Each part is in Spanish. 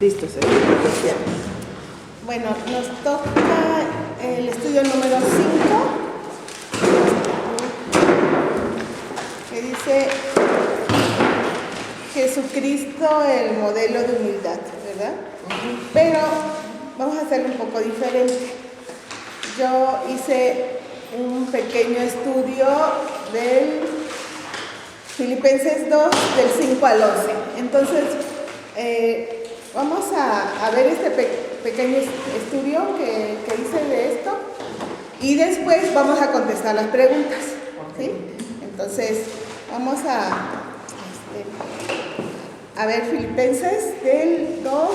Listo, señor. Bueno, nos toca el estudio número 5, que dice Jesucristo, el modelo de humildad, ¿verdad? Pero vamos a hacerlo un poco diferente. Yo hice un pequeño estudio del Filipenses 2, del 5 al 11. Entonces, vamos a ver este pequeño estudio que hice de esto y después vamos a contestar las preguntas, ¿sí? Entonces, vamos a ver Filipenses del 2,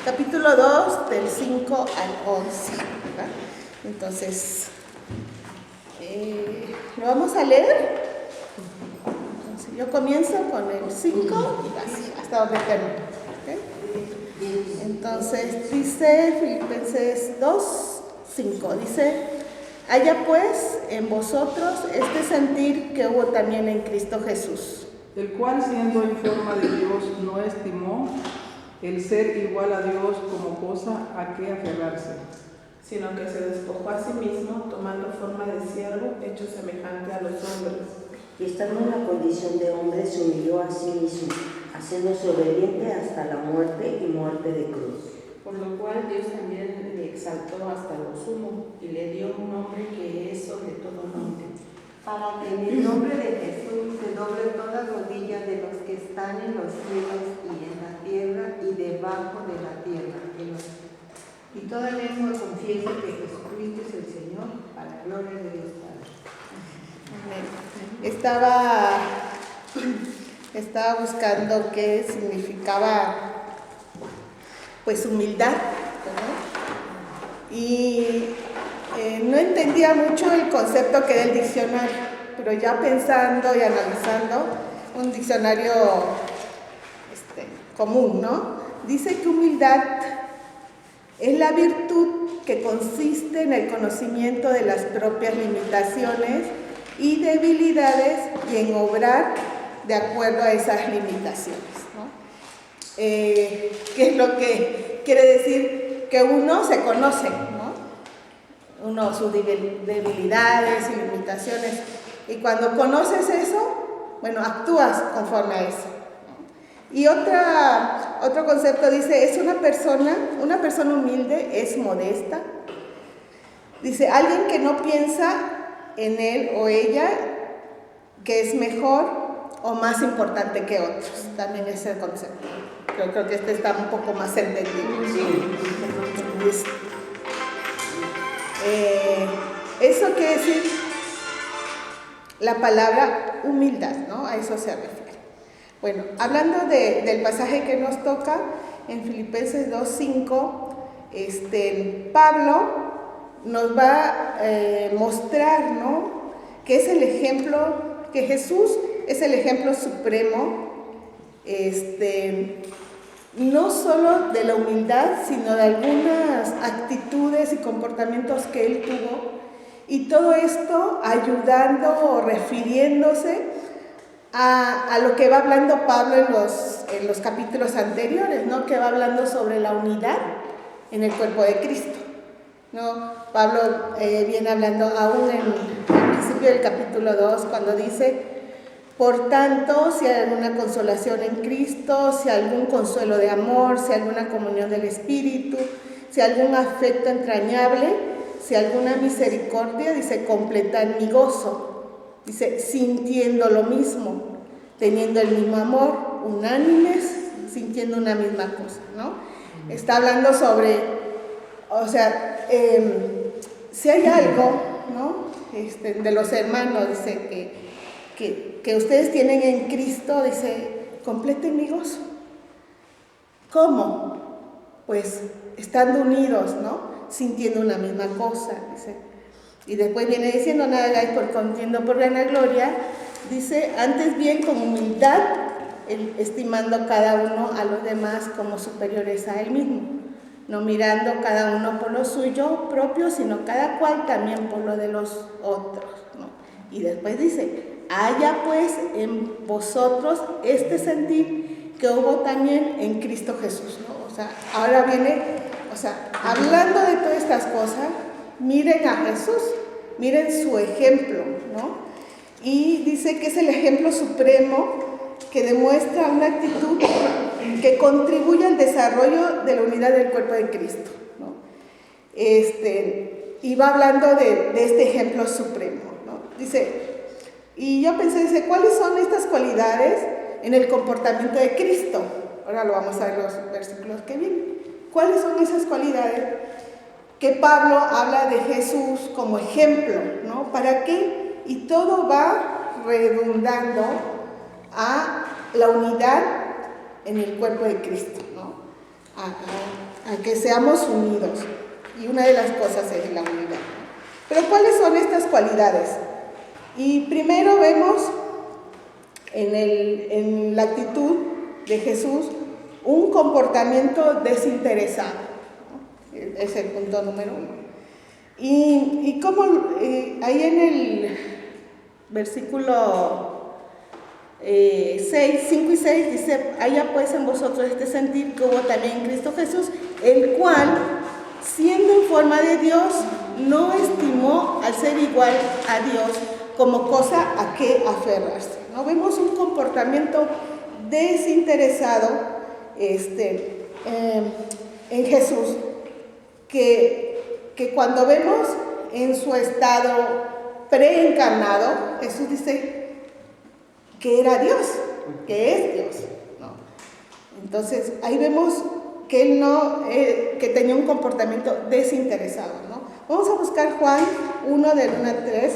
capítulo 2, del 5 al 11, ¿verdad? Entonces, lo vamos a leer. Entonces, yo comienzo con el 5 y así, hasta donde termino. ¿Okay? Entonces dice Filipenses 2, 5, dice: haya pues en vosotros este sentir que hubo también en Cristo Jesús, el cual, siendo en forma de Dios, no estimó el ser igual a Dios como cosa a que aferrarse, sino que se despojó a sí mismo, tomando forma de siervo, hecho semejante a los hombres. Y estando en la condición de hombre, se humilló a sí mismo, haciéndose obediente hasta la muerte y muerte de cruz. Por lo cual Dios también le exaltó hasta lo sumo y le dio un nombre que es sobre todo nombre, para que en el nombre de Jesús se doble toda rodilla de los que están en los cielos y en la tierra y debajo de la tierra, y toda lengua confiese que Jesucristo es el Señor, para la gloria de Dios Padre. Estaba buscando qué significaba pues humildad, ¿no? Y no entendía mucho el concepto que era el diccionario, pero ya pensando y analizando un diccionario común, ¿no? Dice que humildad es la virtud que consiste en el conocimiento de las propias limitaciones y debilidades y en obrar de acuerdo a esas limitaciones, ¿no? ¿Qué es lo que quiere decir? Que uno se conoce, ¿no? Uno, sus debilidades y limitaciones, y cuando conoces eso, bueno, actúas conforme a eso, ¿no? Y otro concepto dice, es una persona humilde, es modesta. Dice, alguien que no piensa en él o ella que es mejor o más importante que otros. También es el concepto. Yo creo que este está un poco más entendido. Sí. Eso quiere decir la palabra humildad, ¿no? A eso se refiere. Bueno, hablando del pasaje que nos toca en Filipenses 2:5, Pablo nos va a mostrar, ¿no?, que es el ejemplo, que Jesús es el ejemplo supremo, no solo de la humildad, sino de algunas actitudes y comportamientos que él tuvo, y todo esto ayudando o refiriéndose a lo que va hablando Pablo en los capítulos anteriores, ¿no?, que va hablando sobre la unidad en el cuerpo de Cristo, ¿no? Pablo viene hablando aún en el principio del capítulo 2, cuando dice: por tanto, si hay alguna consolación en Cristo, si hay algún consuelo de amor, si hay alguna comunión del Espíritu, si hay algún afecto entrañable, si hay alguna misericordia, dice, completad mi gozo. Dice, sintiendo lo mismo, teniendo el mismo amor, unánimes, sintiendo una misma cosa, ¿no? Está hablando sobre, o sea, si hay algo, ¿no?, de los hermanos, dice, que ustedes tienen en Cristo, dice, completen mi gozo. ¿Cómo? Pues estando unidos, ¿no?, sintiendo una misma cosa, dice. Y después viene diciendo, nada hagáis por contienda por vanagloria, dice, antes bien con humildad, estimando cada uno a los demás como superiores a él mismo, no mirando cada uno por lo suyo propio, sino cada cual también por lo de los otros, ¿no? Y después dice, haya pues en vosotros este sentir que hubo también en Cristo Jesús, ¿no? O sea, ahora viene, o sea, hablando de todas estas cosas, miren a Jesús, miren su ejemplo, ¿no? Y dice que es el ejemplo supremo que demuestra una actitud que contribuye al desarrollo de la unidad del cuerpo de Cristo, ¿no? Y va hablando de este ejemplo supremo, ¿no? Dice, y yo pensé, dice, ¿cuáles son estas cualidades en el comportamiento de Cristo? Ahora lo vamos a ver los versículos que vienen. ¿Cuáles son esas cualidades que Pablo habla de Jesús como ejemplo, ¿no? ¿Para qué? Y todo va redundando a la unidad en el cuerpo de Cristo, ¿no? A que seamos unidos. Y una de las cosas es la unidad. Pero ¿cuáles son estas cualidades? Y primero vemos en la actitud de Jesús un comportamiento desinteresado, ¿no? Es el punto número 1. Y como ahí en el versículo 5 y 6 dice, haya pues en vosotros este sentir que hubo también en Cristo Jesús, el cual, siendo en forma de Dios, no estimó al ser igual a Dios como cosa a que aferrarse, ¿no? Vemos un comportamiento desinteresado en Jesús, que cuando vemos en su estado preencarnado, Jesús dice que era Dios, que es Dios, ¿no? Entonces ahí vemos que él que tenía un comportamiento desinteresado, ¿no? Vamos a buscar Juan 1 del 1 al 3.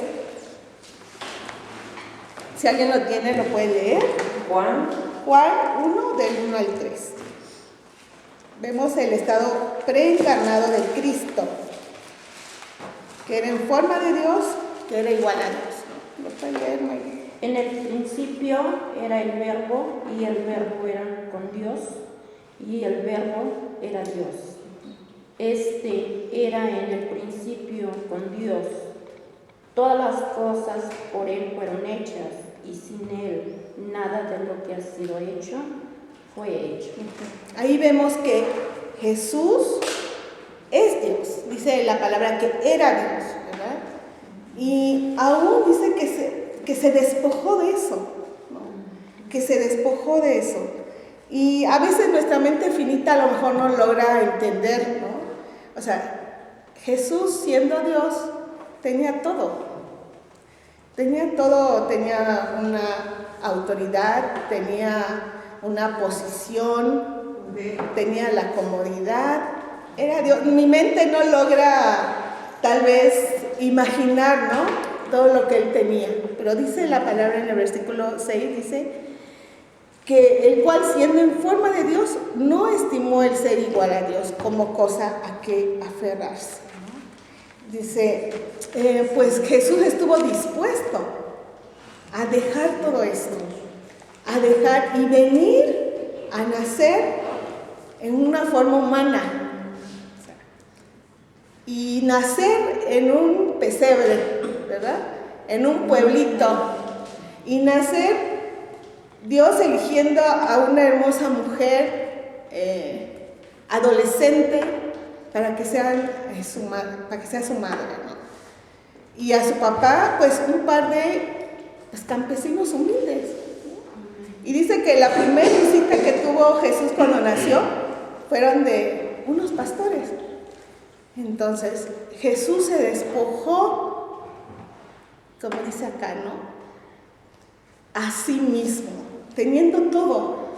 Si alguien lo tiene, lo puede leer. Juan 1 del 1 al 3. Vemos el estado preencarnado de Cristo, que era en forma de Dios, que era igual a Dios, ¿no? ¿Lo puede leer, María? En el principio era el Verbo, y el Verbo era con Dios, y el Verbo era Dios. Este era en el principio con Dios. Todas las cosas por Él fueron hechas, y sin Él nada de lo que ha sido hecho fue hecho. Ahí vemos que Jesús es Dios. Dice la palabra que era Dios, ¿verdad? Y aún dice que se despojó de eso, ¿no? Que se despojó de eso. Y a veces nuestra mente finita a lo mejor no logra entender, ¿no? O sea, Jesús siendo Dios tenía todo. Tenía todo, tenía una autoridad, tenía una posición, tenía la comodidad, era Dios. Mi mente no logra tal vez imaginar, ¿no?, todo lo que él tenía, pero dice la palabra en el versículo 6, dice que el cual siendo en forma de Dios no estimó el ser igual a Dios como cosa a que aferrarse, ¿no? Dice, pues Jesús estuvo dispuesto a dejar todo esto, a dejar y venir a nacer en una forma humana, y nacer en un pesebre, ¿verdad?, en un pueblito, y nacer Dios eligiendo a una hermosa mujer adolescente para que sea su madre, ¿no? Y a su papá, pues un par de campesinos humildes, ¿no? Y dice que la primera visita que tuvo Jesús cuando nació fueron de unos pastores. Entonces Jesús se despojó, como dice acá, ¿no?, a sí mismo, teniendo todo,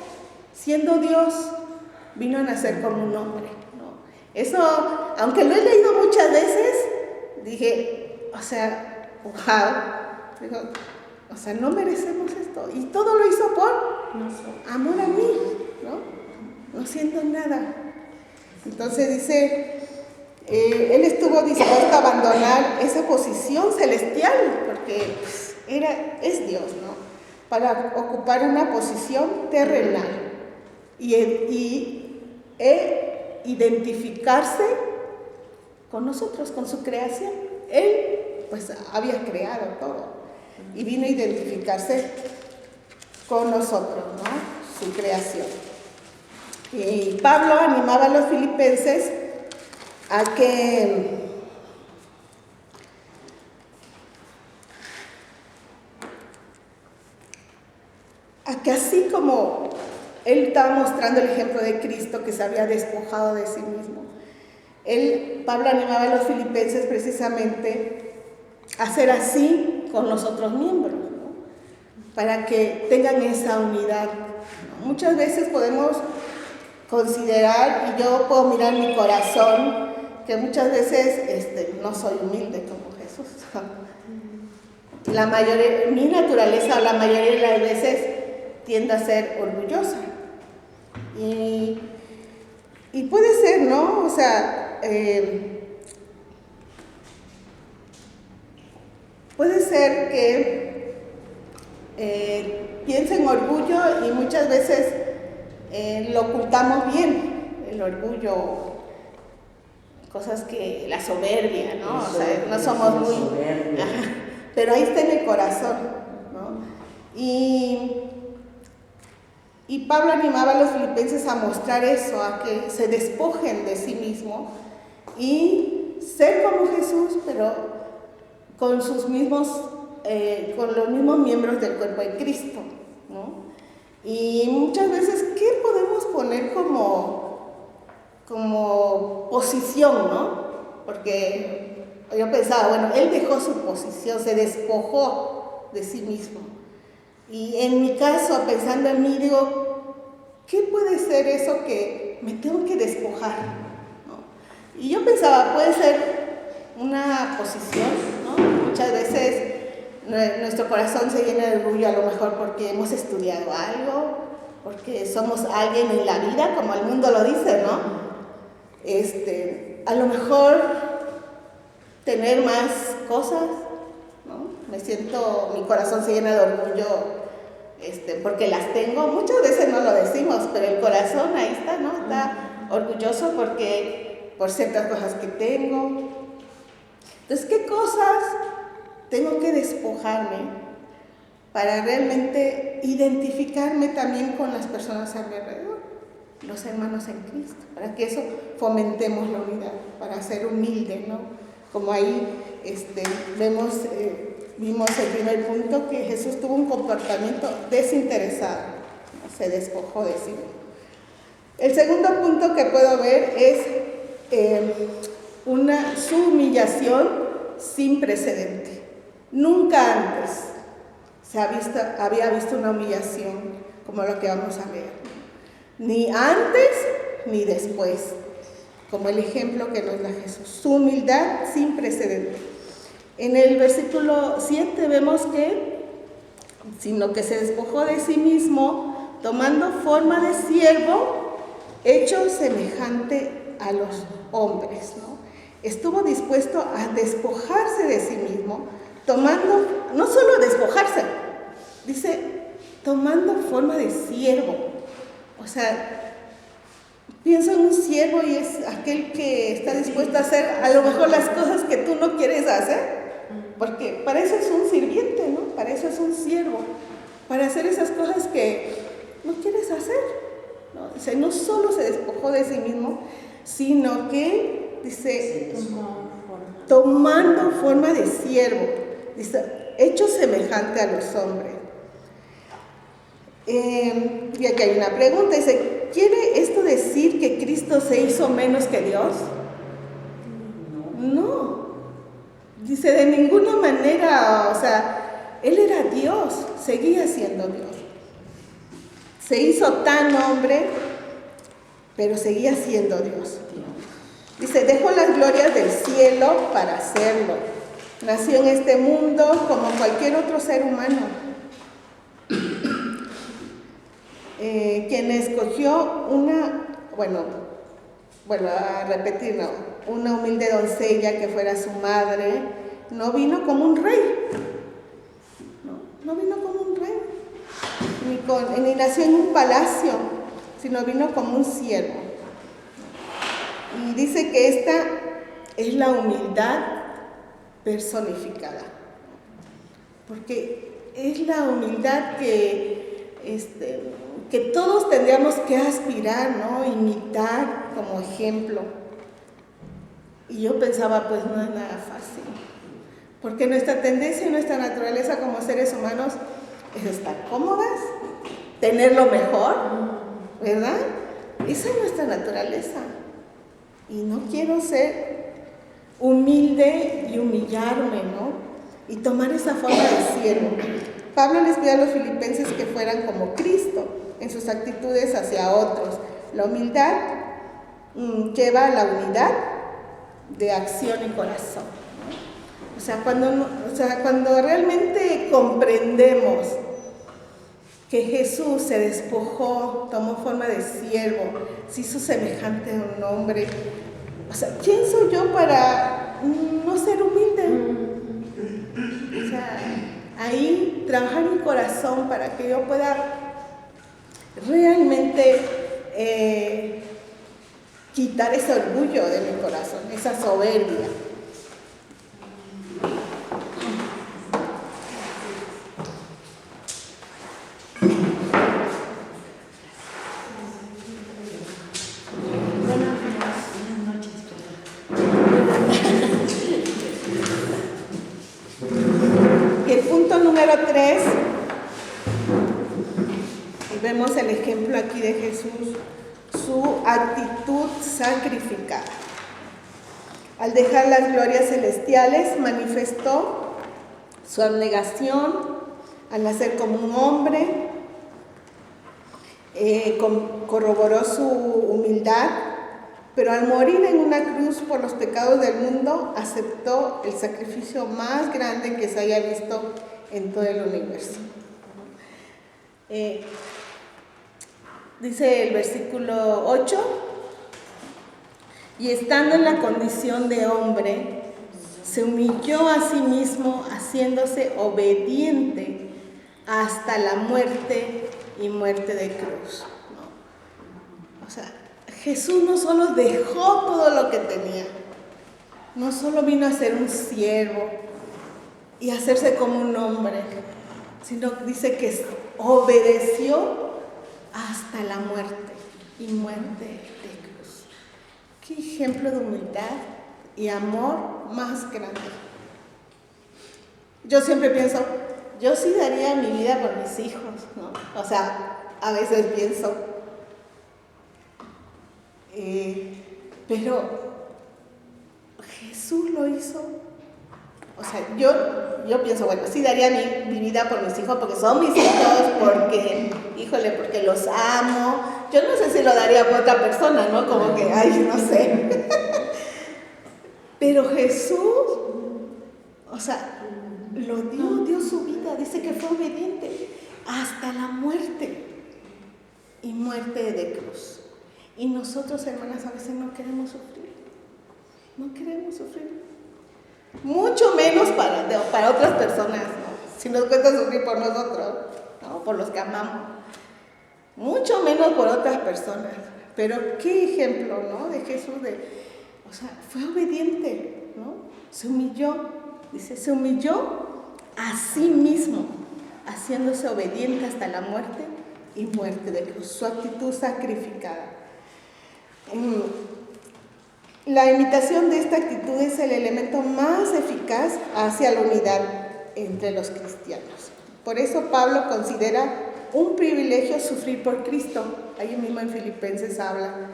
siendo Dios, vino a nacer como un hombre, ¿no? Eso, aunque lo he leído muchas veces, dije, o sea, wow, digo, o sea, no merecemos esto, y todo lo hizo por amor a mí, ¿no? No siento nada. Entonces dice, él estuvo dispuesto a abandonar esa posición celestial, porque pues, es Dios, ¿no?, para ocupar una posición terrenal y identificarse con nosotros, con su creación. Él pues había creado todo y vino a identificarse con nosotros, ¿no? su creación. Y Pablo animaba a los filipenses a que así como él estaba mostrando el ejemplo de Cristo que se había despojado de sí mismo, Pablo animaba a los filipenses precisamente a ser así con los otros miembros, ¿no? Para que tengan esa unidad, ¿no? Muchas veces podemos considerar, y yo puedo mirar mi corazón, que muchas veces no soy humilde como Jesús. Mi naturaleza la mayoría de las veces tiende a ser orgullosa. Y puede ser, ¿no? O sea, puede ser que piense en orgullo y muchas veces lo ocultamos bien, el orgullo, cosas que la soberbia, ¿no? O sea, no somos muy... pero ahí está en el corazón, ¿no? Y Pablo animaba a los filipenses a mostrar eso, a que se despojen de sí mismo y ser como Jesús, pero con los mismos miembros del cuerpo de Cristo, ¿no? Y muchas veces, ¿qué podemos poner como posición, ¿no? Porque yo pensaba, bueno, él dejó su posición, se despojó de sí mismo. Y en mi caso, pensando en mí, digo, ¿qué puede ser eso que me tengo que despojar, ¿no? Y yo pensaba, puede ser una posición, ¿no? Muchas veces nuestro corazón se llena de orgullo, a lo mejor porque hemos estudiado algo, porque somos alguien en la vida, como el mundo lo dice, ¿no? A lo mejor tener más cosas, ¿no? Mi corazón se llena de orgullo porque las tengo. Muchas veces no lo decimos, pero el corazón ahí está, ¿no? Está orgulloso por ciertas cosas que tengo. Entonces, ¿qué cosas tengo que despojarme para realmente identificarme también con las personas a mi alrededor, los hermanos en Cristo, para que eso fomentemos la unidad, para ser humilde, ¿no? Como ahí vimos el primer punto, que Jesús tuvo un comportamiento desinteresado, ¿no? Se despojó de sí mismo. El segundo punto que puedo ver es su humillación sin precedente. Nunca antes había visto una humillación como lo que vamos a ver, ni antes ni después, como el ejemplo que nos da Jesús. Su humildad sin precedente. En el versículo 7 vemos sino que se despojó de sí mismo, tomando forma de siervo, hecho semejante a los hombres, ¿no? Estuvo dispuesto a despojarse de sí mismo, no solo despojarse, dice, tomando forma de siervo. O sea, pienso en un siervo y es aquel que está dispuesto a hacer a lo mejor las cosas que tú no quieres hacer, porque para eso es un sirviente, ¿no? Para eso es un siervo, para hacer esas cosas que no quieres hacer, ¿no? O sea, no solo se despojó de sí mismo, sino que, dice, tomando forma de siervo, dice, hecho semejante a los hombres. Y aquí hay una pregunta, dice, ¿quiere esto decir que Cristo se hizo menos que Dios? No. Dice, de ninguna manera, o sea, Él era Dios, seguía siendo Dios. Se hizo tan hombre, pero seguía siendo Dios. Dice, dejó las glorias del cielo para hacerlo. Nació en este mundo como cualquier otro ser humano. Quien escogió una humilde doncella que fuera su madre, no vino como un rey, no vino como un rey, ni nació en un palacio, sino vino como un siervo. Y dice que esta es la humildad personificada, porque es la humildad que que todos tendríamos que aspirar, ¿no? Imitar como ejemplo. Y yo pensaba, pues no es nada fácil, porque nuestra tendencia y nuestra naturaleza como seres humanos es estar cómodas, tener lo mejor, ¿verdad? Esa es nuestra naturaleza. Y no quiero ser humilde y humillarme, ¿no? Y tomar esa forma de siervo. Pablo les pide a los filipenses que fueran como Cristo en sus actitudes hacia otros. La humildad lleva a la unidad de acción y corazón, ¿no? O sea, cuando realmente comprendemos que Jesús se despojó, tomó forma de siervo, se hizo semejante a un hombre. O sea, ¿quién soy yo para no ser humilde? O sea, ahí trabajar mi corazón para que yo pueda realmente quitar ese orgullo de mi corazón, esa soberbia. Y el punto número 3, y vemos el ejemplo aquí de Jesús, su actitud sacrificada. Al dejar las glorias celestiales, manifestó su abnegación al nacer como un hombre, corroboró su humildad, pero al morir en una cruz por los pecados del mundo, aceptó el sacrificio más grande que se haya visto en todo el universo. Dice el versículo 8, y estando en la condición de hombre, se humilló a sí mismo, haciéndose obediente hasta la muerte y muerte de cruz, ¿no? O sea, Jesús no solo dejó todo lo que tenía, no solo vino a ser un siervo y a hacerse como un hombre, sino dice que obedeció hasta la muerte y muerte de cruz. Qué ejemplo de humildad y amor más grande. Yo siempre pienso, yo sí daría mi vida por mis hijos, ¿no? O sea, a veces pienso, pero Jesús lo hizo. O sea, yo pienso, bueno, sí daría mi vida por mis hijos porque son mis hijos, porque, híjole, porque los amo. Yo no sé si lo daría por otra persona, ¿no? Como que, ay, no sé. Pero Jesús, o sea, dio su vida, dice que fue obediente hasta la muerte y muerte de cruz. Y nosotros, hermanas, a veces no queremos sufrir. No queremos sufrir. Mucho menos para otras personas, ¿no? Si nos cuesta sufrir por nosotros, ¿no? Por los que amamos. Mucho menos por otras personas. Pero qué ejemplo, ¿no? De Jesús, o sea, fue obediente, ¿no? Se humilló, dice, se humilló a sí mismo, haciéndose obediente hasta la muerte y muerte de cruz. Su actitud sacrificada. La imitación de esta actitud es el elemento más eficaz hacia la unidad entre los cristianos. Por eso Pablo considera un privilegio sufrir por Cristo. Ahí mismo en Filipenses habla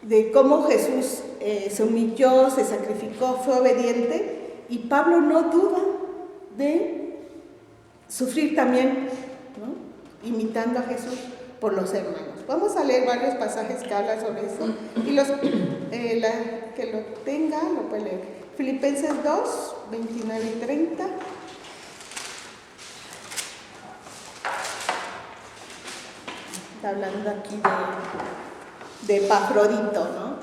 de cómo Jesús se humilló, se sacrificó, fue obediente, y Pablo no duda de sufrir también, ¿no? Imitando a Jesús por los hermanos. Vamos a leer varios pasajes que hablan sobre eso, y que lo tenga lo puede leer. Filipenses 2, 29 y 30. Está hablando aquí de Epafrodito, ¿no?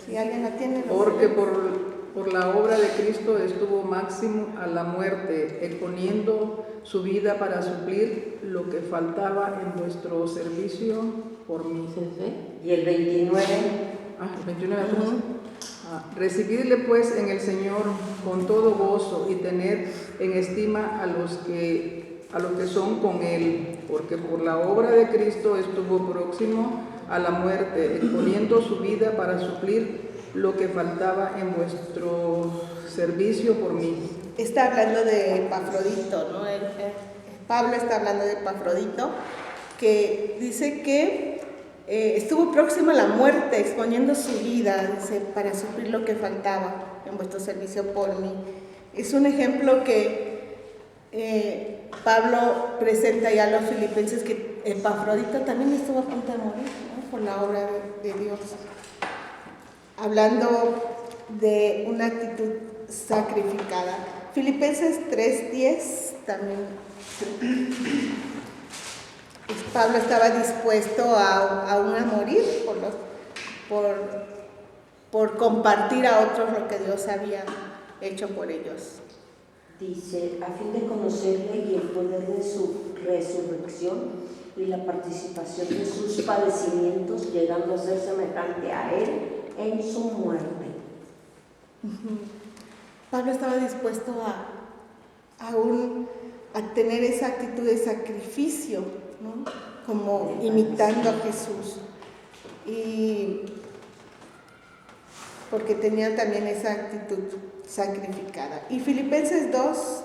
Si alguien la tiene. Porque por la obra de Cristo estuvo máximo a la muerte, exponiendo su vida para suplir lo que faltaba en vuestro servicio por mí. Y el 29. El 29 recibidle pues en el Señor con todo gozo y tener en estima a a los que son con él, porque por la obra de Cristo estuvo próximo a la muerte, exponiendo su vida para suplir lo que faltaba en vuestro servicio por mí. Está hablando de Epafrodito, ¿no? Pablo está hablando de Epafrodito, que dice que estuvo próximo a la muerte, exponiendo su vida, dice, para suplir lo que faltaba en vuestro servicio por mí. Es un ejemplo que Pablo presenta ya a los filipenses, que Epafrodito también estuvo a punto de morir, ¿no? Por la obra de Dios. Hablando de una actitud sacrificada. Filipenses 3:10 también. Pablo estaba dispuesto aún a morir por compartir a otros lo que Dios había hecho por ellos. Dice, a fin de conocerle y el poder de su resurrección y la participación de sus padecimientos, llegando a ser semejante a él en su muerte. Pablo estaba dispuesto a tener esa actitud de sacrificio, ¿no? Como imitando a Jesús, y porque tenía también esa actitud sacrificada. Y Filipenses 2,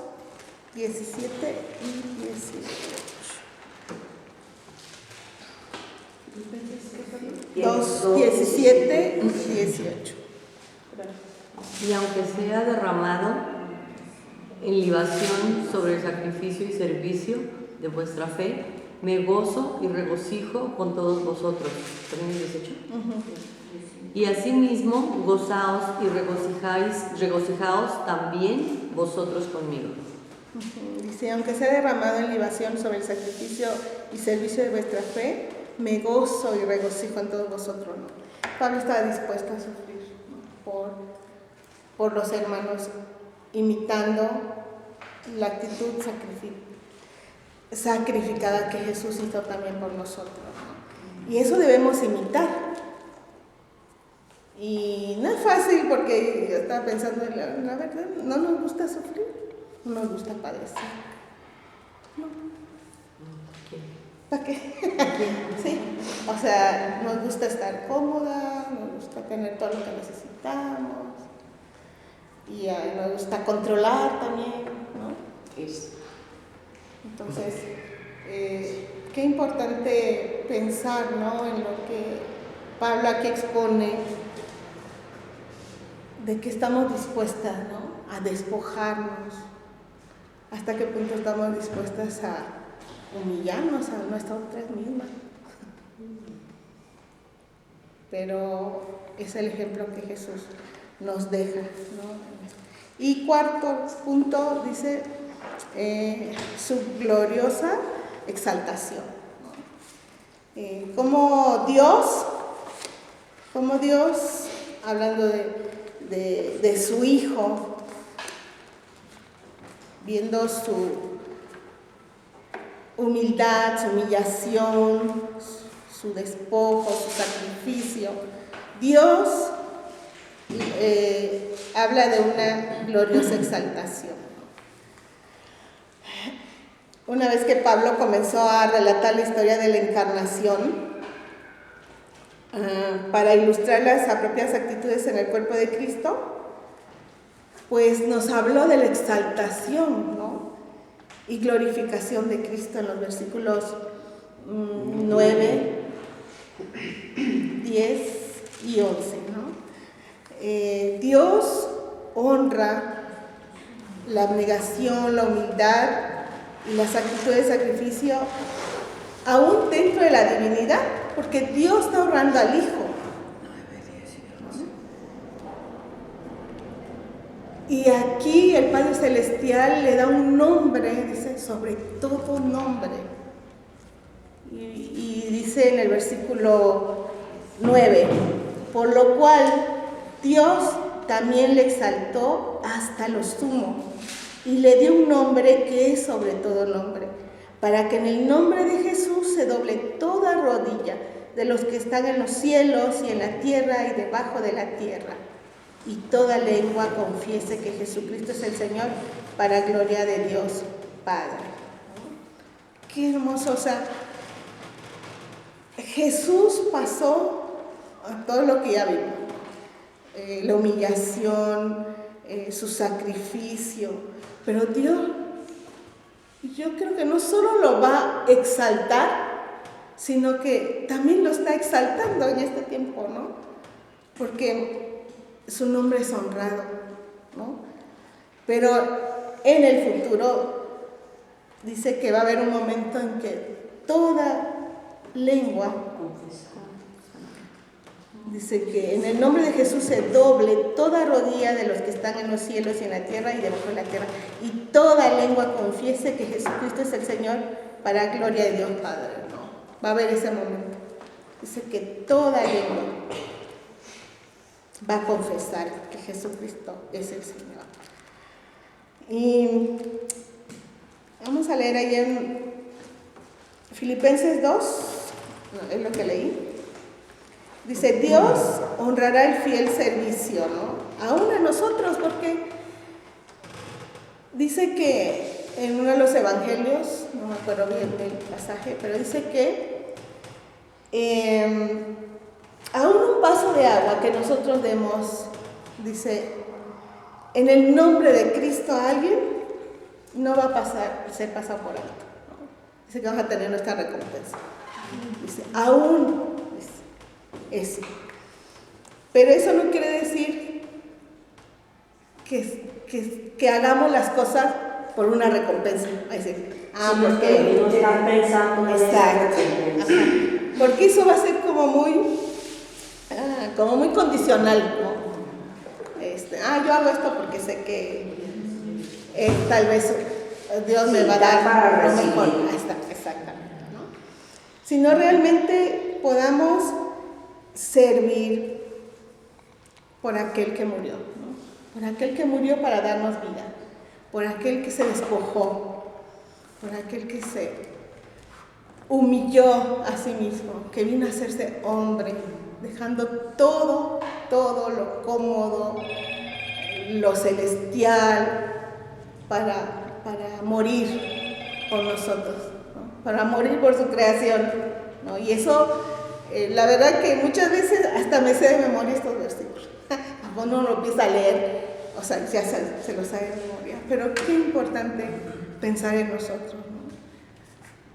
17 y 18. 2, 17 y 18. Y aunque sea derramado en libación sobre el sacrificio y servicio de vuestra fe, me gozo y regocijo con todos vosotros. ¿También el 18? Y asimismo, gozaos y regocijaos también vosotros conmigo. Dice, aunque sea derramado en libación sobre el sacrificio y servicio de vuestra fe, me gozo y regocijo en todos vosotros, ¿no? Pablo estaba dispuesto a sufrir, ¿no? por los hermanos, imitando la actitud sacrificada que Jesús hizo también por nosotros, ¿no? Y eso debemos imitar. Y no es fácil, porque yo estaba pensando, la verdad, no nos gusta sufrir, no nos gusta padecer. No. ¿Para qué? Sí, o sea, nos gusta estar cómoda, nos gusta tener todo lo que necesitamos, y nos gusta controlar también, ¿no? Entonces, qué importante pensar, ¿no?, en lo que Pablo aquí expone, de que estamos dispuestas, ¿no?, a despojarnos, hasta qué punto estamos dispuestas a humillarnos a nosotras mismas. Pero es el ejemplo que Jesús nos deja, ¿no? Y cuarto punto, dice, su gloriosa exaltación, ¿no? Como Dios, hablando de su Hijo, viendo su humildad, su humillación, su despojo, su sacrificio, Dios habla de una gloriosa exaltación. Una vez que Pablo comenzó a relatar la historia de la encarnación, para ilustrar las apropiadas actitudes en el cuerpo de Cristo, pues nos habló de la exaltación, ¿no?, y glorificación de Cristo en los versículos 9, 10 y 11, ¿no? Dios honra la abnegación, la humildad y las actitudes de sacrificio aún dentro de la divinidad, porque Dios está honrando al Hijo. Y aquí el Padre Celestial le da un nombre, dice, sobre todo nombre. Y dice en el versículo 9, por lo cual Dios también le exaltó hasta lo sumo y le dio un nombre que es sobre todo nombre, para que en el nombre de Jesús se doble toda rodilla de los que están en los cielos y en la tierra y debajo de la tierra, y toda lengua confiese que Jesucristo es el Señor, para gloria de Dios Padre. qué hermoso, o sea, Jesús pasó a todo lo que ya vimos, la humillación, su sacrificio, pero Dios, yo creo que no solo lo va a exaltar, sino que también lo está exaltando en este tiempo, ¿no? Porque su nombre es honrado, ¿no? Pero en el futuro dice que va a haber un momento en que toda lengua, dice que en el nombre de Jesús se doble toda rodilla de los que están en los cielos y en la tierra y debajo de la tierra, y toda lengua confiese que Jesucristo es el Señor, para gloria de Dios Padre, ¿no? Va a haber ese momento. Dice que toda lengua va a confesar que Jesucristo es el Señor. Y vamos a leer ahí en Filipenses 2, es lo que leí. Dice, Dios honrará el fiel servicio, ¿no? Aún a nosotros, porque dice que en uno de los evangelios, no me acuerdo bien del pasaje, pero dice que aún un vaso de agua que nosotros demos, dice, en el nombre de Cristo a alguien, no va a ser pasado por alto, ¿no? Dice que vamos a tener nuestra recompensa. Dice, aún eso. Pero eso no quiere decir que hagamos las cosas por una recompensa. Es decir, porque no están pensando en exacto. Porque eso va a ser como muy condicional, ¿no? Yo hago esto porque sé que tal vez Dios me va a dar lo mejor. Exactamente, ¿no? Sino realmente podamos servir por aquel que murió, ¿no? Por aquel que murió para darnos vida, por aquel que se despojó, por aquel que se humilló a sí mismo, que vino a hacerse hombre, dejando todo lo cómodo, lo celestial, para morir por nosotros, ¿no? Para morir por su creación, ¿no? Y eso, la verdad que muchas veces hasta me sé de memoria estos versículos. Cuando uno lo empieza a leer, o sea, ya se lo sabe de memoria. Pero qué importante pensar en nosotros, ¿no?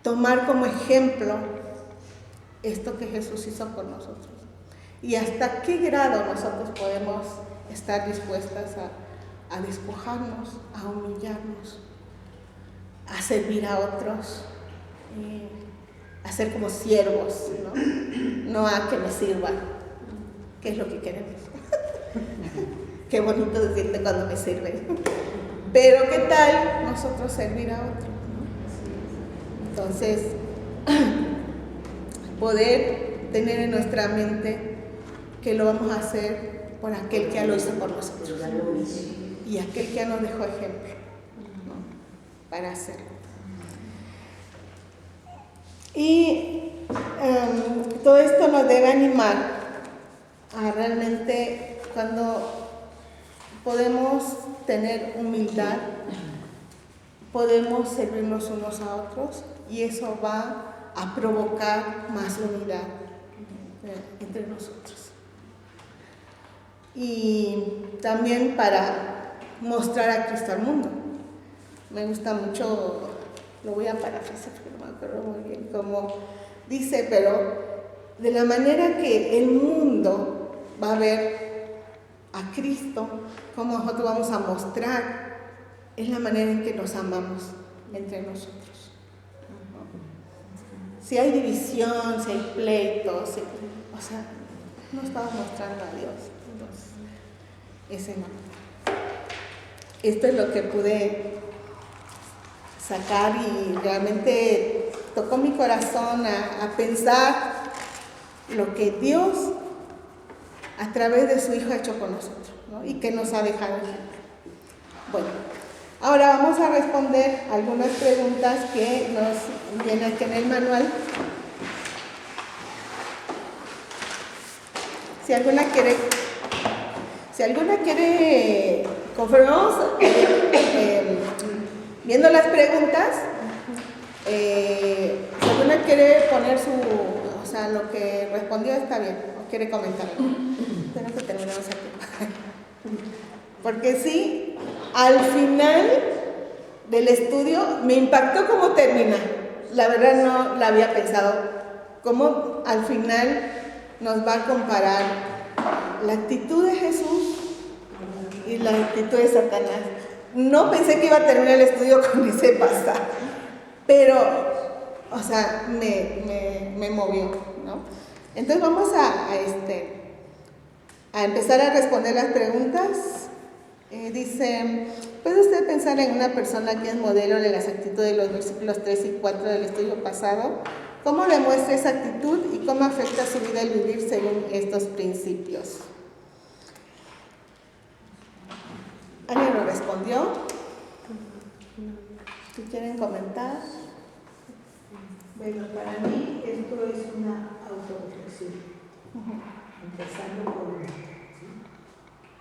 Tomar como ejemplo esto que Jesús hizo por nosotros. Y hasta qué grado nosotros podemos estar dispuestas a despojarnos, a humillarnos, a servir a otros, a ser como siervos, no a que me sirvan, que es lo que queremos. Qué bonito se siente cuando me sirven. Pero ¿qué tal nosotros servir a otros, ¿no? Entonces, poder tener en nuestra mente que lo vamos a hacer por aquel que ya lo hizo por nosotros y aquel que ya nos dejó ejemplo, ¿no? Para hacerlo. Y todo esto nos debe animar a realmente, cuando podemos tener humildad, podemos servirnos unos a otros, y eso va a provocar más unidad entre nosotros. Y también para mostrar a Cristo al mundo. Me gusta mucho, lo voy a parafrasear porque no me acuerdo muy bien cómo dice, pero de la manera que el mundo va a ver a Cristo, cómo nosotros vamos a mostrar, es la manera en que nos amamos entre nosotros. Si hay división, si hay pleitos, o sea, no estamos mostrando a Dios. Entonces, ese no. Esto es lo que pude sacar y realmente tocó mi corazón a pensar lo que Dios a través de su Hijo ha hecho con nosotros, ¿no? Y que nos ha dejado ejemplo. Bueno, ahora vamos a responder algunas preguntas que nos vienen aquí en el manual. Si alguna quiere, conforme vamos viendo las preguntas, alguna quiere poner o sea, lo que respondió está bien, o quiere comentar. Espero que terminemos aquí. Porque sí, al final del estudio me impactó cómo termina. La verdad no la había pensado. Cómo al final nos va a comparar la actitud de Jesús y la actitud de Satanás. No pensé que iba a terminar el estudio con ese pasaje, pero, o sea, me movió, ¿no? Entonces vamos a empezar a responder las preguntas. Dice, ¿puede usted pensar en una persona que es modelo de las actitudes de los versículos 3 y 4 del estudio pasado? ¿Cómo demuestra esa actitud y cómo afecta su vida el vivir según estos principios? ¿Alguien lo respondió? ¿Si quieren comentar? Bueno, para mí esto es una autorreflexión. Empezando por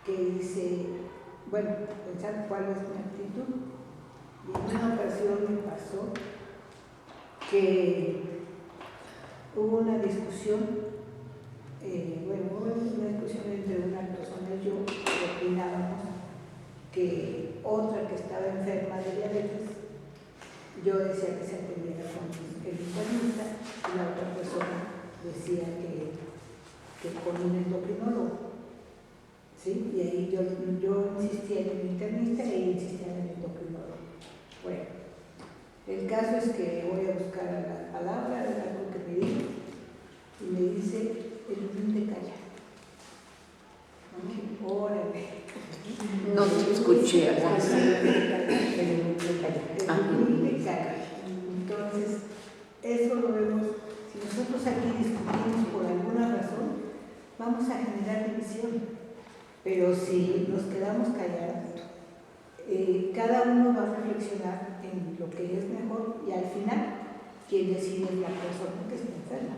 que dice, bueno, pensar cuál es mi actitud. Y en una ocasión me pasó que hubo una discusión, hubo una discusión entre una persona y yo, que opinábamos que otra que estaba enferma de diabetes, yo decía que se atendiera con el internista y la otra persona decía que con un endocrinólogo. ¿Sí? Y ahí yo insistía en el internista y ella insistía en el endocrinólogo. Bueno, el caso es que voy a buscar la palabra de algo que me dijo y me dice, el niño te calla. Órale. No te escuché. El niño te calla. Entonces, eso lo vemos. Si nosotros aquí discutimos por alguna razón, vamos a generar división. Pero si nos quedamos callados, cada uno va a reflexionar en lo que es mejor y al final quien decide es la persona que está enferma.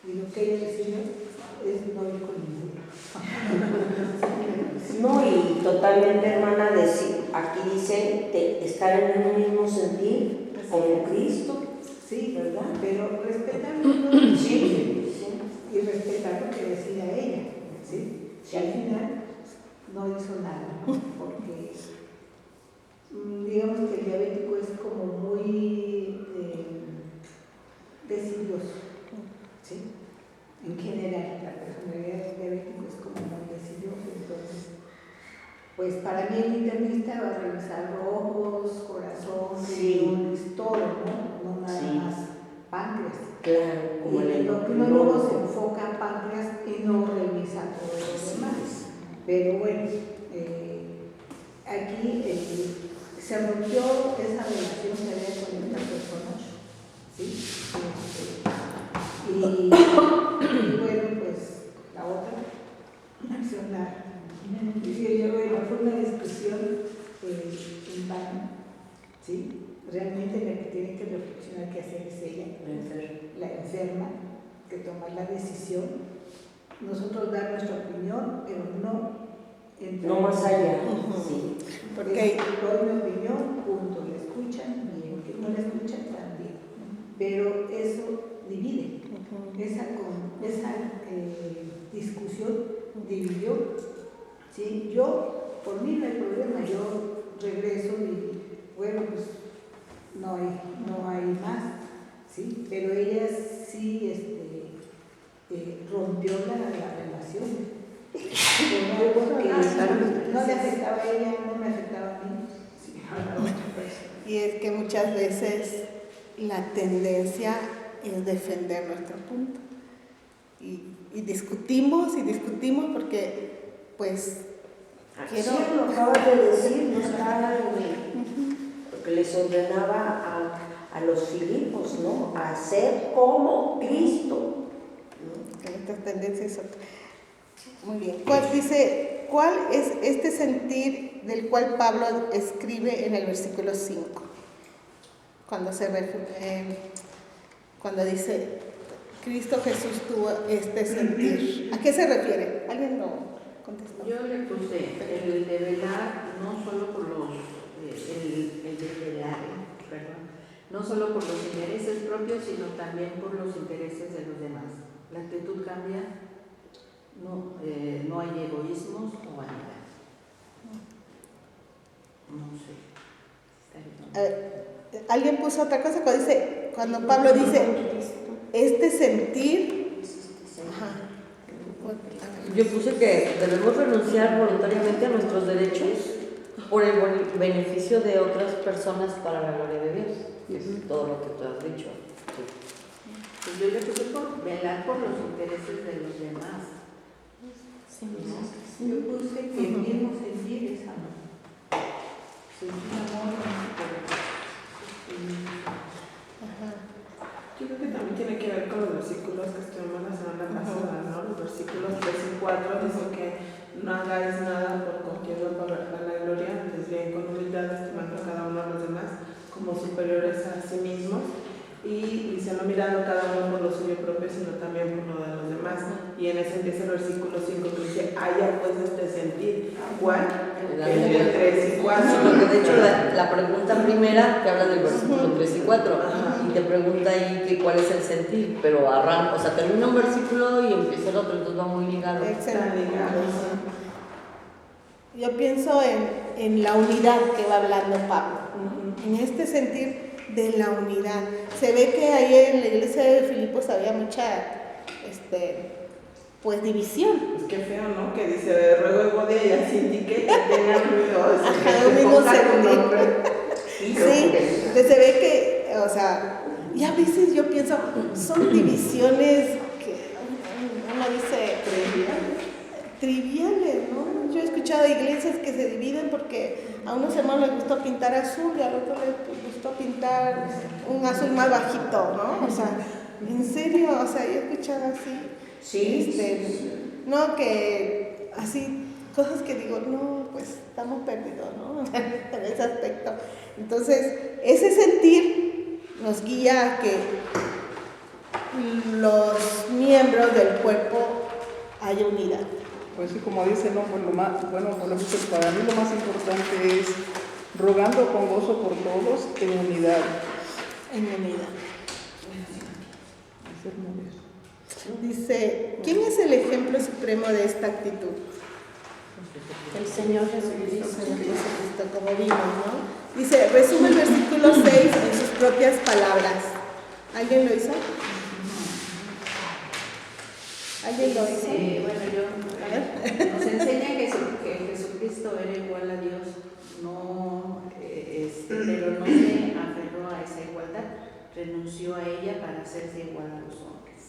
Y lo que ella decide es no ir con ninguno. No, y totalmente, hermana, aquí dice estar en un mismo sentir como Cristo. Sí, ¿verdad? pero respetando sí, y respetar lo que decía ella. ¿Sí? Y al final no hizo nada, ¿no? Porque digamos que el diabético es como muy decidioso, ¿sí? En general, la personalidad del diabético es como muy decidioso, entonces, pues para mí el internista va a revisar ojos, corazón, riñones, todo, ¿no? No nada más páncreas. Claro, como Y el endocrinólogo se enfoca en páncreas y no revisa todo lo demás. Pero bueno, aquí se rompió esa relación que había con esta persona, ¿sí? Y bueno, pues la otra, accionar. Bueno, fue una discusión en vano, ¿sí? Realmente la que tiene que reflexionar qué hacer es ella, la enferma, que toma la decisión. Nosotros dar nuestra opinión, pero no más allá. Sí. Porque doy mi opinión, punto, la escuchan, bien, que no la escuchan también. Pero eso divide. Esa discusión dividió. ¿Sí? Yo, por mí no hay problema, yo regreso y bueno, pues no hay más, ¿sí? Pero ella sí rompió la relación. No le afectaba a ella, no me afectaba a mí. Sí, a la otra persona. y es que muchas veces la tendencia es defender nuestro punto. Y discutimos porque, pues, Sí, lo acabas de decir, no está porque les ordenaba a los filipos, ¿no? A ser como Cristo, ¿no? que nuestra tendencia es otra. Muy bien. ¿Cuál es este sentir del cual Pablo escribe en el versículo 5? Cuando dice, Cristo Jesús tuvo este sentir. ¿A qué se refiere? ¿Alguien lo contestó? Yo le puse el de velar, no solo por el de velar, perdón, no solo por los intereses propios, sino también por los intereses de los demás. La actitud cambia, no hay egoísmos o vanidad. No sé. Alguien puso otra cosa cuando dice, cuando Pablo dice, este sentir. Ajá. Yo puse que debemos renunciar voluntariamente a nuestros derechos por el beneficio de otras personas para la gloria de Dios. Es todo lo que tú has dicho. Sí. Pues yo le puse por velar por los intereses de los demás. Sí, ¿No? Yo puse que el mismo sentir es amor. Sentir amor Yo creo que también tiene que ver con los versículos que estuvimos la semana pasada, ¿no? Los versículos 3 y 4 dicen que no hagáis nada por contienda para la gloria, antes bien con humildad, estimando a cada uno a los demás como superiores a sí mismos, y dice no mirando cada uno por lo suyo propio, sino también por lo de los demás. Y en ese empieza el versículo 5 que dice, haya pues este sentir. ¿Cuál? El de 3 y 4. Porque de hecho la pregunta primera te habla del versículo 3 y 4. Y te pregunta ahí que cuál es el sentir, pero arranca, o sea, termina un versículo y empieza el otro, entonces va muy ligado. Excelente. Yo pienso en la unidad que va hablando Pablo, en este sentir de la unidad. Se ve que ahí en la iglesia de Filipos había mucha pues división. Pues qué feo, ¿no? Que dice, ruego y bodea y así indique que tengan un mismo sentir. Sí, se ve que, o sea, y a veces yo pienso, son divisiones que uno dice triviales, ¿no? Yo he escuchado iglesias que se dividen porque a unos hermanos les gustó pintar azul y al otro les gustó pintar un azul más bajito, ¿no? O sea, en serio, o sea, yo he escuchado así. Sí. No, que así, cosas que digo, no, pues estamos perdidos, ¿no? En ese aspecto. Entonces, ese sentir nos guía a que los miembros del cuerpo haya unidad. Pues sí, como dice, no, pues para mí lo más importante es rogando con gozo por todos en unidad. En unidad. Dice, ¿quién es el ejemplo supremo de esta actitud? el Señor Jesucristo. Jesucristo, como vimos, ¿no? Dice, resume el versículo 6 en sus propias palabras. ¿Alguien lo hizo? ¿Alguien lo hizo? Bueno, nos enseña que Jesucristo era igual a Dios, pero no se aferró a esa igualdad, renunció a ella para hacerse igual a los hombres.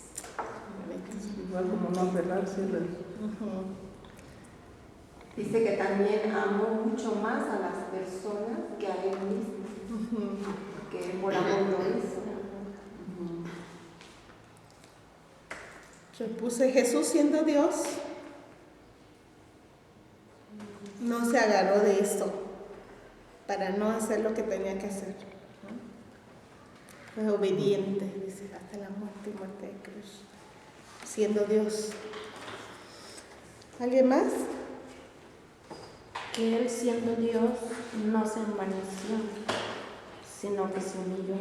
Igual como no aferrarse. Dice que también amó mucho más a las personas que a él mismo, que por amor lo hizo. Yo puse Jesús siendo Dios, no se agarró de esto para no hacer lo que tenía que hacer, ¿no? Fue obediente, dice, hasta la muerte y muerte de cruz, siendo Dios. ¿Alguien más? Que Él siendo Dios no se envaneció, sino que se humilló.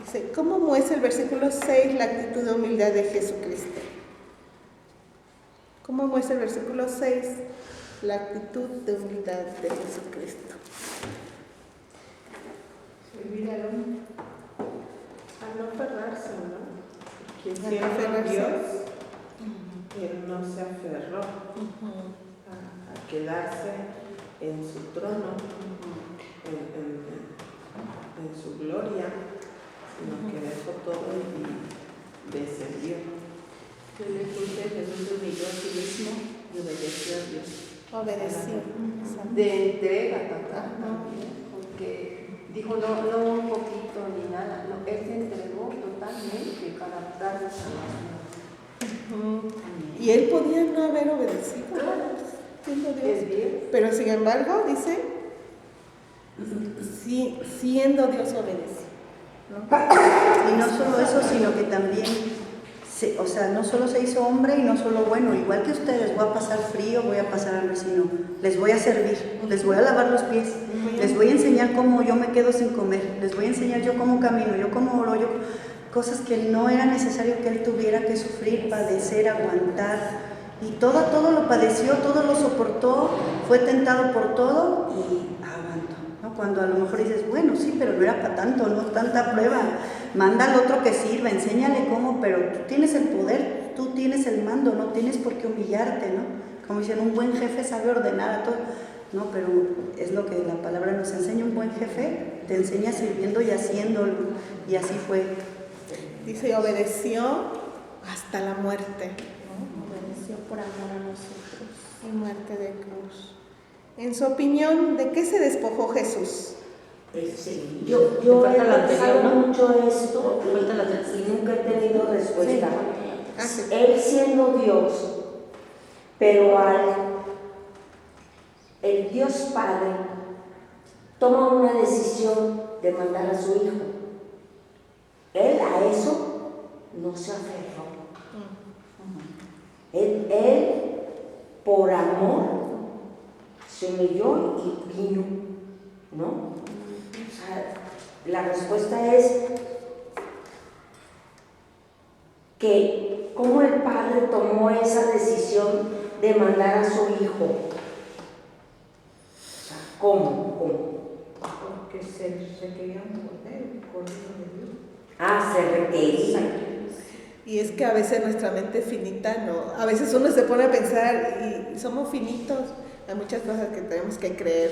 Dice, ¿cómo muestra el versículo 6 la actitud de humildad de Jesucristo? ¿Cómo muestra el versículo 6 la actitud de humildad de Jesucristo? Servir al hombre. A no aferrarse, ¿no? Que A no siendo aferrarse. Dios, Él no se aferró a quedarse en su trono, en su gloria, sino que dejó todo y descendió. Yo le puse Jesús humilló a sí mismo y obedeció a Dios. Obedeció. De entrega total también, porque dijo no un poquito ni nada, no, él se entregó totalmente para darnos salvación. Y él podía no haber obedecido, siendo Dios. Es bien. Pero sin embargo, dice, siendo Dios obedeció. Y no solo eso, sino que también o sea, no solo se hizo hombre y no solo bueno, igual que ustedes, voy a pasar frío, voy a pasar hambre, sino les voy a servir, les voy a lavar los pies, les voy a enseñar cómo yo me quedo sin comer, les voy a enseñar yo cómo camino, yo cómo oro, yo cosas que no era necesario que él tuviera que sufrir, padecer, aguantar, y todo lo padeció, todo lo soportó, fue tentado por todo y aguantó, ¿no? Cuando a lo mejor dices, bueno, sí, pero no era para tanto, no tanta prueba, manda al otro que sirva, enséñale cómo, pero tú tienes el poder, tú tienes el mando, no tienes por qué humillarte, ¿no? Como dicen, un buen jefe sabe ordenar a todo, ¿no? Pero es lo que la palabra nos enseña, un buen jefe te enseña sirviendo y haciéndolo, y así fue. Dice, obedeció hasta la muerte, ¿no? Obedeció por amor a nosotros. Y muerte de cruz. En su opinión, ¿de qué se despojó Jesús? Yo he Falta la anterior, pensado ¿no? mucho esto Falta la tercera. y nunca he tenido respuesta. Sí. Él siendo Dios, pero el Dios Padre toma una decisión de mandar a su Hijo. Él a eso no se aferró. Él por amor se humilló y vino, ¿no? O sea, la respuesta es que cómo el Padre tomó esa decisión de mandar a su Hijo. O sea, ¿cómo? Porque se requería un cordero de Dios. Se requería. Y es que a veces nuestra mente finita, no, a veces uno se pone a pensar y somos finitos, hay muchas cosas que tenemos que creer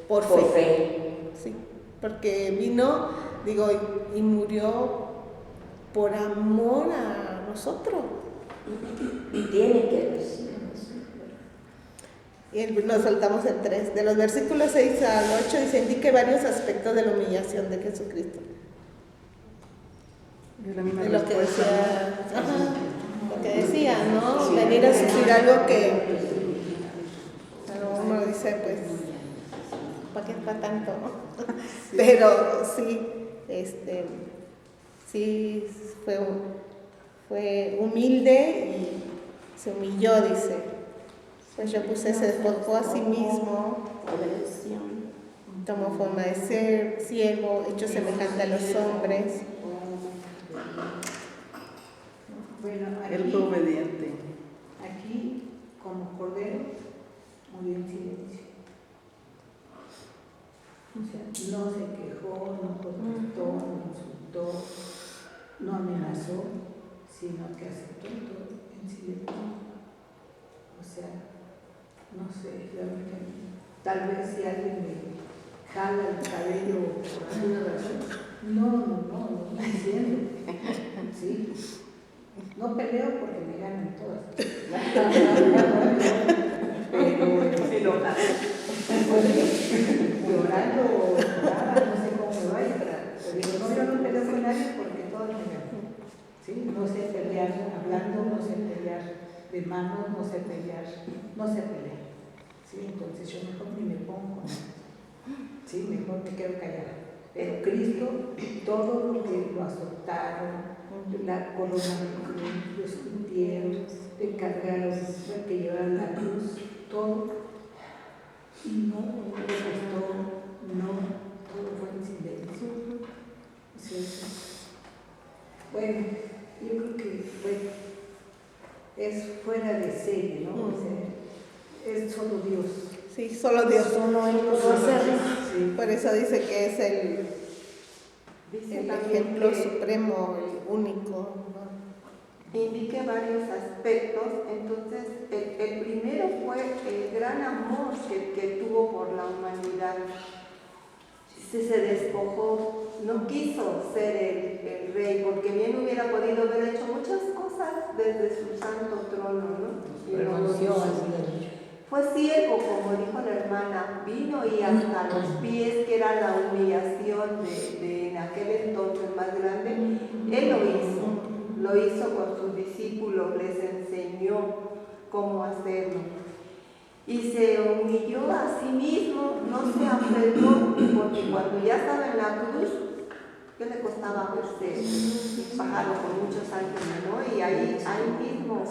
por fe. Sí, porque vino, digo, y murió por amor a nosotros. Y tiene que decir. Y nos soltamos el 3. De los versículos 6 al 8 dice, indique varios aspectos de la humillación de Jesucristo. De lo que decía, lo que decía, ¿no? Sí. Venir a sufrir algo que uno dice, pues, ¿para qué es para tanto, no? Sí. Pero sí, sí fue humilde y se humilló, dice. Pues yo puse, se despojó a sí mismo, tomó forma de ser siervo, hecho semejante a los hombres. Bueno, Él fue obediente. Aquí, como cordero, murió en silencio. O sea, no se quejó, no protestó, no insultó, no amenazó, sino que aceptó todo en silencio. O sea, no sé, tal vez si alguien me jala el cabello por alguna razón, no estoy diciendo, sí. No peleo porque me ganan todas. Pero llorando o nada, no sé cómo me vaya. Pero digo, no, yo no peleo con nadie porque todos me ganan. ¿Sí? No sé pelear hablando, no sé pelear de manos, no sé pelear. ¿Sí? Entonces yo mejor ni me pongo con nada. ¿Sí? Mejor me quedo callada. Pero Cristo, todo lo que lo azotaron, la corona de cruz, lo escupieron, le cargaron, que llevaron la cruz, todo, y no le gustó, todo fue en silencio. ¿Sí? Bueno, yo creo que es fuera de serie, ¿no? O sea, es solo Dios. Sí, solo Dios. Solo Él pudo hacerlo. Sí. Por eso dice que es el ejemplo supremo, el único, ¿no? Indique varios aspectos. Entonces, el primero fue el gran amor que tuvo por la humanidad. Se despojó, no quiso ser el rey, porque bien hubiera podido haber hecho muchas cosas desde su santo trono, ¿no? Y no lo hizo. Fue ciego, como dijo la hermana, vino y hasta los pies, que era la humillación de en aquel entonces más grande, él lo hizo con sus discípulos, les enseñó cómo hacerlo. Y se humilló a sí mismo, no se aferró, porque cuando ya estaba en la cruz, que le costaba verse bajado con muchos ángeles, ¿no? Y ahí mismo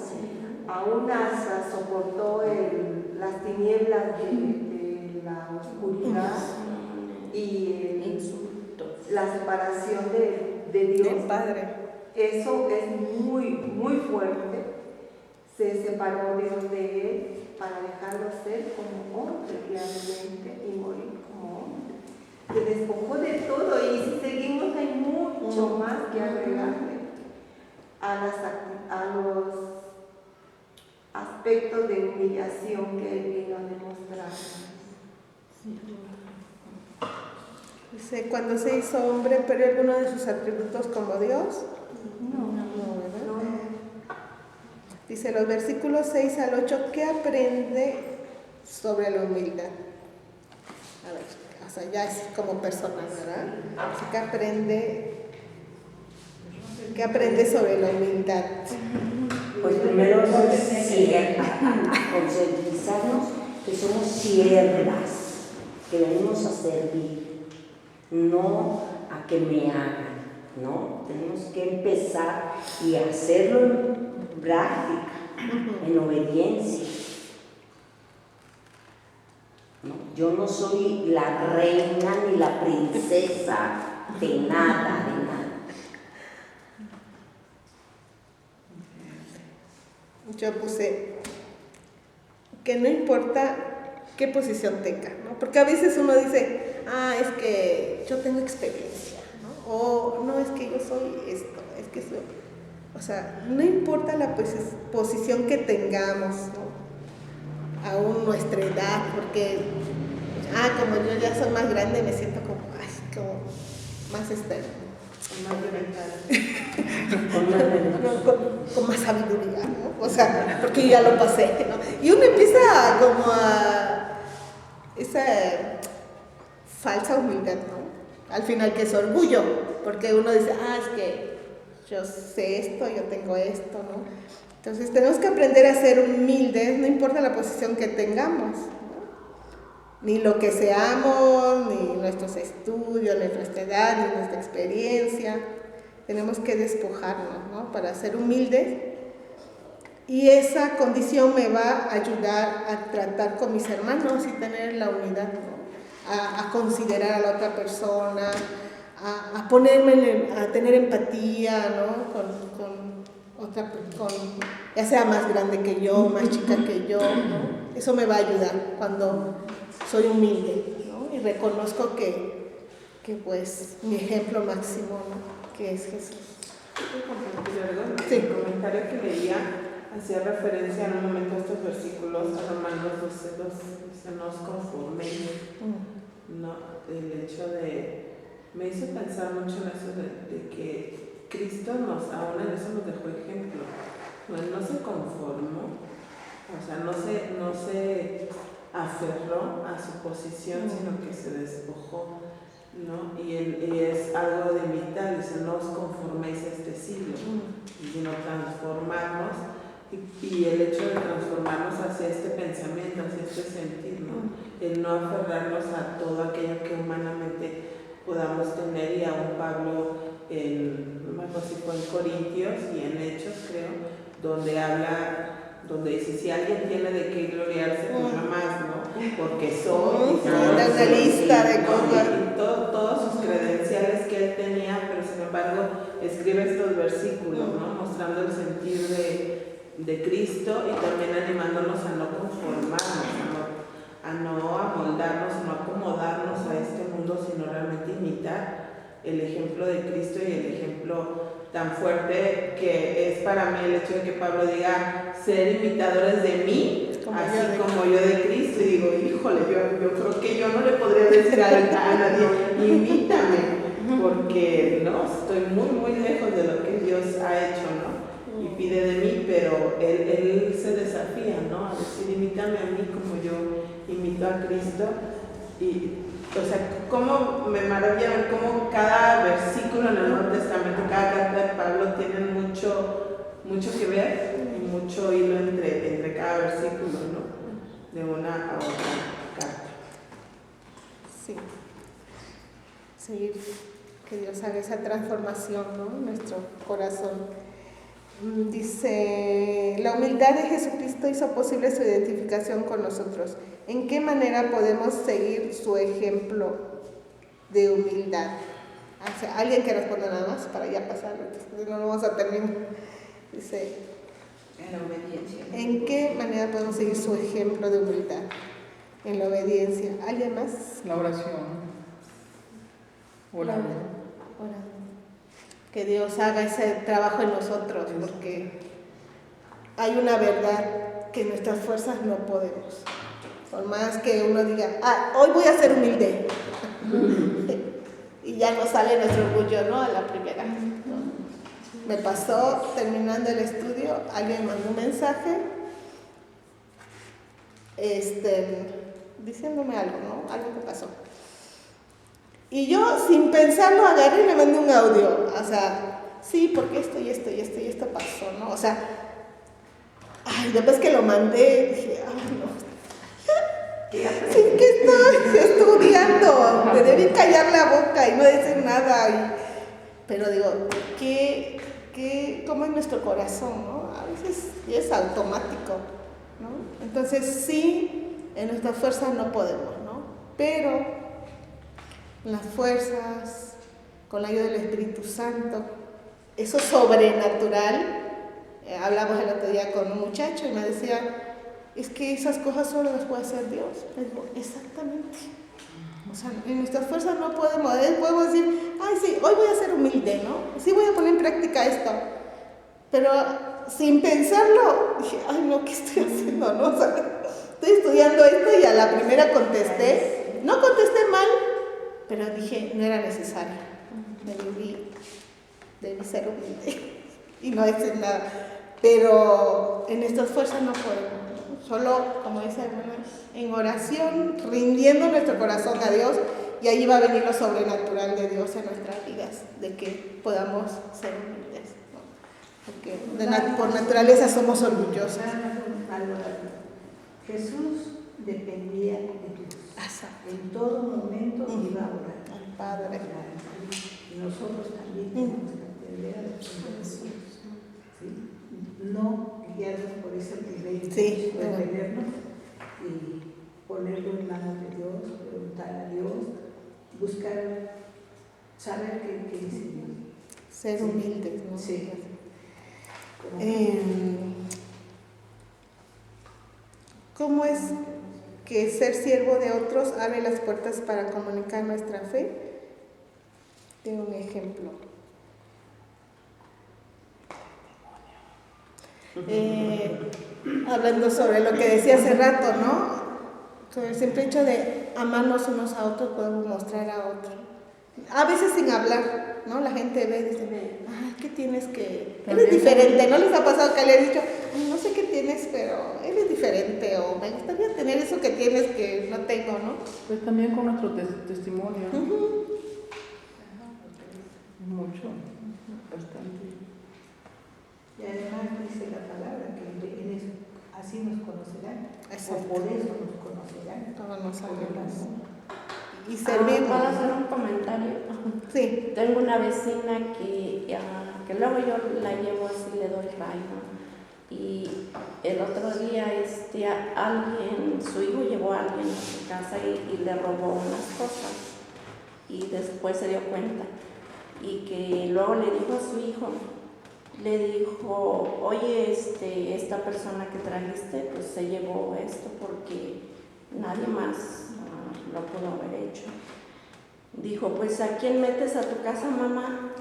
aún hasta soportó las tinieblas de la oscuridad y la separación de Dios. El Padre. Eso es muy, muy fuerte. Se separó Dios de él para dejarlo ser como hombre realmente y morir como hombre. Se despojó de todo y si seguimos hay mucho más que agregarle a los aspectos de humillación que él vino a demostrar. Dice, cuando se hizo hombre, ¿perdió alguno de sus atributos como Dios? No, ¿verdad? no. Dice los versículos 6 al 8, ¿qué aprende sobre la humildad? A ver, o sea, ya es como persona, ¿verdad? Así que ¿qué aprende sobre la humildad? Pues primero concientizarnos que somos siervas, que venimos a servir, no a que me hagan, ¿no? Tenemos que empezar y hacerlo en práctica, en obediencia. ¿No? Yo no soy la reina ni la princesa de nada, Yo puse que no importa qué posición tenga, ¿no? Porque a veces uno dice, es que yo tengo experiencia, ¿no? O no, es que yo soy esto, es que soy... O sea, no importa la posición que tengamos, ¿no? Aún nuestra edad, porque, como yo ya soy más grande, me siento como más con más sabiduría, ¿no? O sea, porque yo ya lo pasé, ¿no? Y uno empieza como a esa falsa humildad, ¿no? Al final, que es orgullo, porque uno dice, es que yo sé esto, yo tengo esto, ¿no? Entonces tenemos que aprender a ser humildes, no importa la posición que tengamos, ¿no? Ni lo que seamos, ni nuestros estudios, ni nuestra edad, ni nuestra experiencia. Tenemos que despojarnos, ¿no? Para ser humildes. Y esa condición me va a ayudar a tratar con mis hermanos y tener la unidad, ¿no? A considerar a la otra persona, a ponerme, a tener empatía, ¿no? Con ya sea más grande que yo, más chica que yo, ¿no? Eso me va a ayudar cuando soy humilde, ¿no? Y reconozco que pues mi ejemplo máximo, ¿no? Que es Jesús. Sí. El comentario que leía hacía referencia en un momento a estos versículos a Romanos 12:2, dice, no os conforméis, ¿no? El hecho me hizo pensar mucho en eso de que Cristo aún en eso nos dejó ejemplo. Él no se conformó, o sea, no se aferró a su posición, sino que se despojó, ¿no? Y es algo de vital, dice, no os conforméis a este siglo, sino transformarnos, y el hecho de transformarnos hacia este pensamiento, hacia este sentir, ¿no? El no aferrarnos a todo aquello que humanamente podamos tener, y aún Pablo, no me acuerdo si fue en Corintios y en Hechos, creo, donde dice, si alguien tiene de qué gloriarse, pues nada más, ¿no? Porque soy, una lista de cosas. Y todos sus credenciales que él tenía, pero sin embargo escribe estos versículos, ¿no? Mostrando el sentir de Cristo, y también animándonos a no conformarnos, a no amoldarnos, no acomodarnos a este mundo, sino realmente imitar el ejemplo de Cristo y el ejemplo tan fuerte que es para mí el hecho de que Pablo diga, ser imitadores de mí, así como yo de Cristo. Y digo, híjole, yo creo que yo no le podría decir a nadie, imítame, porque no, estoy muy, muy lejos de lo que Dios ha hecho, ¿no? Y pide de mí, pero él se desafía, ¿no? A decir, imítame a mí como yo imito a Cristo. Y, o sea, cómo me maravilla ver cómo cada versículo en el Nuevo Testamento, cada carta de Pablo tiene mucho que ver y mucho hilo entre cada versículo, ¿no? De una a otra carta. Sí. Seguir Que Dios haga esa transformación, ¿no?, en nuestro corazón. Dice, la humildad de Jesucristo hizo posible su identificación con nosotros. ¿En qué manera podemos seguir su ejemplo de humildad? O sea, alguien que responda nada más para ya pasar, no lo vamos a terminar. Dice, En la obediencia. ¿en qué manera podemos seguir su ejemplo de humildad? En la obediencia. ¿Alguien más? La oración. Orando. Que Dios haga ese trabajo en nosotros, porque hay una verdad que en nuestras fuerzas no podemos. Por más que uno diga, hoy voy a ser humilde, y ya no sale nuestro orgullo, ¿no?, a la primera, ¿no? Me pasó, terminando el estudio, alguien mandó un mensaje diciéndome algo, ¿no?, algo que pasó. Y yo, sin pensarlo, agarré y le mandé un audio. O sea, sí, porque esto y esto y esto y esto pasó, ¿no? O sea, después que lo mandé, dije, no. Sí, que estoy estudiando. Me debí callar la boca y no decir nada. Pero digo, ¿cómo es nuestro corazón, no? A veces es automático, ¿no? Entonces, sí, en nuestras fuerzas no podemos, ¿no? Pero las fuerzas, con la ayuda del Espíritu Santo, eso sobrenatural. Hablamos el otro día con un muchacho y me decía, es que esas cosas solo las puede hacer Dios. Le digo, exactamente. O sea, en nuestras fuerzas no podemos decir, sí, hoy voy a ser humilde, ¿no? Sí, voy a poner en práctica esto. Pero sin pensarlo, dije, no, ¿qué estoy haciendo, no? O sea, estoy estudiando esto y a la primera contesté. No contesté mal, pero dije, no era necesario. Debí ser humilde y no decir nada. Pero en nuestras fuerzas no podemos. Solo, como dice hermana, en oración, rindiendo nuestro corazón a Dios, y ahí va a venir lo sobrenatural de Dios en nuestras vidas, de que podamos ser humildes, ¿no? Porque por naturaleza somos orgullosos. Jesús dependía de Dios. En todo momento iba a orar al Padre. Y nosotros también tenemos que aprender a depender de Dios. ¿Sí? No guiarnos por ese privilegio de detenernos y ponerlo en manos de Dios, preguntar a Dios, buscar, saber qué dice Dios. Ser humildes, ¿no? Sí. ¿Cómo es que ser siervo de otros abre las puertas para comunicar nuestra fe? Tengo un ejemplo. Hablando sobre lo que decía hace rato, ¿no? Con el simple hecho de amarnos unos a otros, podemos mostrar a otros. A veces sin hablar, ¿no? La gente ve y dice, ¿qué tienes que...? Eres diferente, ¿no les ha pasado que le he dicho, no sé qué tienes, pero eres diferente, o me gustaría tener eso que tienes que no tengo, ¿no? Pues también con nuestro testimonio. Mucho, bastante. Y además dice la palabra que así nos conocerán. Exacto. O por eso nos conocerán. Todos nos sabemos. Y servimos. ¿Puedo hacer un comentario? Sí. Tengo una vecina que luego yo la llevo así, le doy rayo. Y el otro día alguien, su hijo llevó a alguien a su casa y le robó unas cosas. Y después se dio cuenta. Y que luego le dijo a su hijo, le dijo, oye, esta persona que trajiste, pues se llevó esto porque nadie más lo pudo haber hecho. Dijo, pues ¿a quién metes a tu casa, mamá?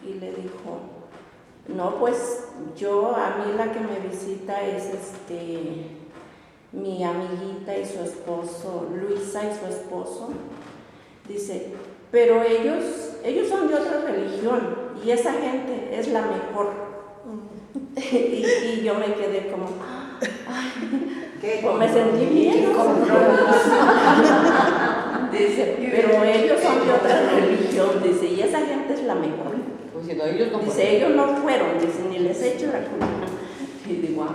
Y le dijo, no, pues a mí la que me visita es mi amiguita y su esposo, Luisa y su esposo. Dice, pero ellos son de otra religión y esa gente es la mejor. Y yo me quedé como, pues me sentí bien. Dice, pero ellos son de otra religión, dice, y esa gente es la mejor. Pues si no, ellos no dice, ellos no fueron, dice, ni les echo la culpa. Y digo,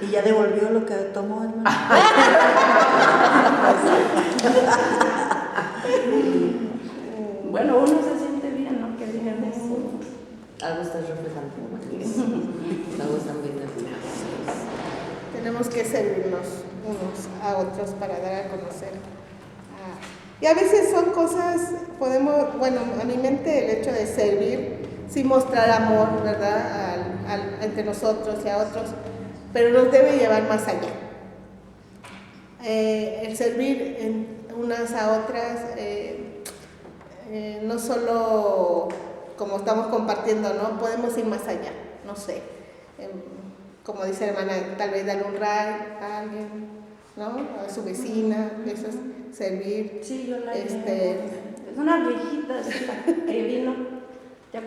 ¿Y ya devolvió lo que tomó, hermano? bueno, uno se siente bien, ¿no? Que digan eso. Algo estás reflejando. Algo están viendo. Tenemos que servirnos unos a otros para dar a conocer. Y a veces son cosas, podemos, bueno, a mi mente el hecho de servir, sí mostrar amor, ¿verdad? Entre nosotros y a otros, pero nos debe llevar más allá. El servir unas a otras, no solo como estamos compartiendo, ¿no? Podemos ir más allá, no sé. Como dice la hermana, tal vez darle un ride a alguien, ¿no? A su vecina, eso es servir. Sí, yo la Es una viejita así, que vino